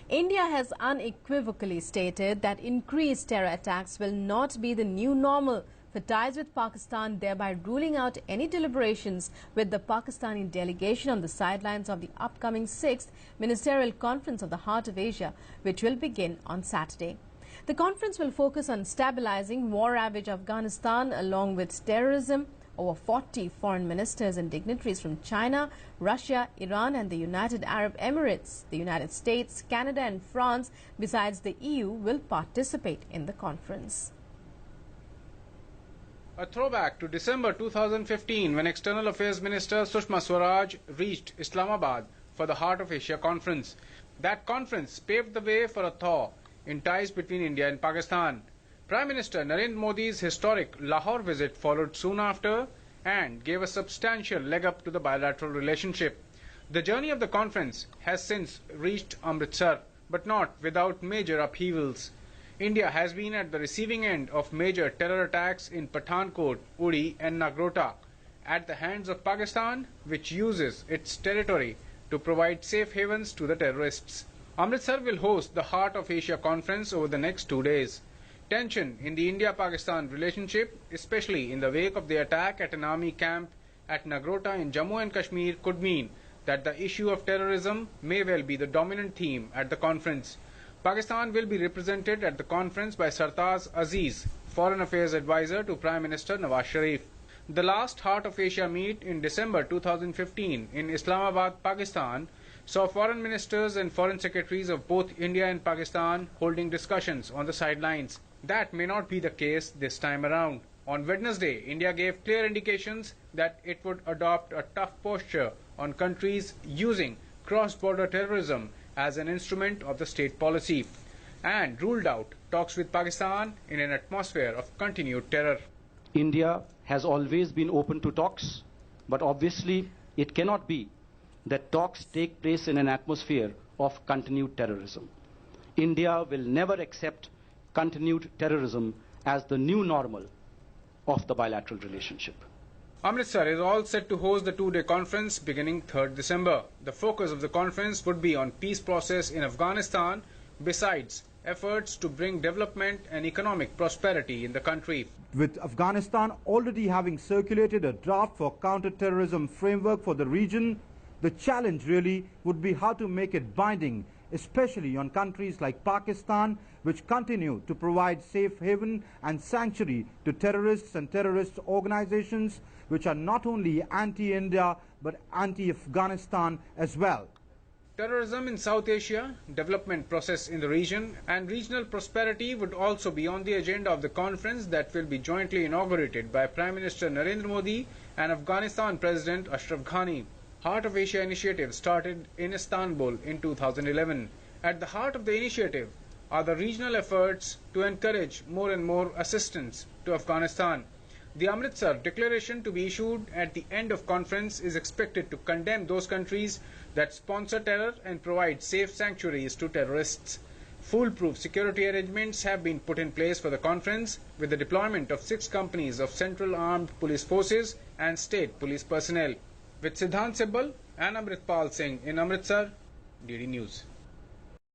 India has unequivocally stated that increased terror attacks will not be the new normal for ties with Pakistan, thereby ruling out any deliberations with the Pakistani delegation on the sidelines of the upcoming 6th Ministerial Conference of the Heart of Asia, which will begin on Saturday. The conference will focus on stabilizing war-ravaged Afghanistan along with terrorism. Over 40 foreign ministers and dignitaries from China, Russia, Iran and the United Arab Emirates, the United States, Canada and France, besides the EU, will participate in the conference. A throwback to December 2015 when External Affairs Minister Sushma Swaraj reached Islamabad for the Heart of Asia conference. That conference paved the way for a thaw in ties between India and Pakistan. Prime Minister Narendra Modi's historic Lahore visit followed soon after and gave a substantial leg up to the bilateral relationship. The journey of the conference has since reached Amritsar, but not without major upheavals. India has been at the receiving end of major terror attacks in Pathankot, Uri and Nagrota at the hands of Pakistan, which uses its territory to provide safe havens to the terrorists. Amritsar will host the Heart of Asia conference over the next 2 days. Tension in the India-Pakistan relationship, especially in the wake of the attack at an army camp at Nagrota in Jammu and Kashmir, could mean that the issue of terrorism may well be the dominant theme at the conference. Pakistan will be represented at the conference by Sartaaj Aziz, Foreign Affairs Advisor to Prime Minister Nawaz Sharif. The last Heart of Asia meet in December 2015 in Islamabad, Pakistan, saw foreign ministers and foreign secretaries of both India and Pakistan holding discussions on the sidelines. That may not be the case this time around. On Wednesday, India gave clear indications that it would adopt a tough posture on countries using cross-border terrorism as an instrument of the state policy and ruled out talks with Pakistan in an atmosphere of continued terror. India has always been open to talks, but obviously it cannot be that talks take place in an atmosphere of continued terrorism. India will never accept continued terrorism as the new normal of the bilateral relationship. Amritsar is all set to host the 2-day conference beginning 3rd December. The focus of the conference would be on peace process in Afghanistan, besides efforts to bring development and economic prosperity in the country. With Afghanistan already having circulated a draft for counter-terrorism framework for the region, the challenge really would be how to make it binding, especially on countries like Pakistan, which continue to provide safe haven and sanctuary to terrorists and terrorist organizations, which are not only anti-India but anti-Afghanistan as well. Terrorism in South Asia, development process in the region, and regional prosperity would also be on the agenda of the conference that will be jointly inaugurated by Prime Minister Narendra Modi and Afghanistan President Ashraf Ghani. Heart of Asia initiative started in Istanbul in 2011. At the heart of the initiative are the regional efforts to encourage more and more assistance to Afghanistan. The Amritsar declaration to be issued at the end of conference is expected to condemn those countries that sponsor terror and provide safe sanctuaries to terrorists. Foolproof security arrangements have been put in place for the conference with the deployment of 6 companies of Central Armed Police Forces and State Police personnel. With Siddhant Sibbal and Amritpal Singh in Amritsar, DD News.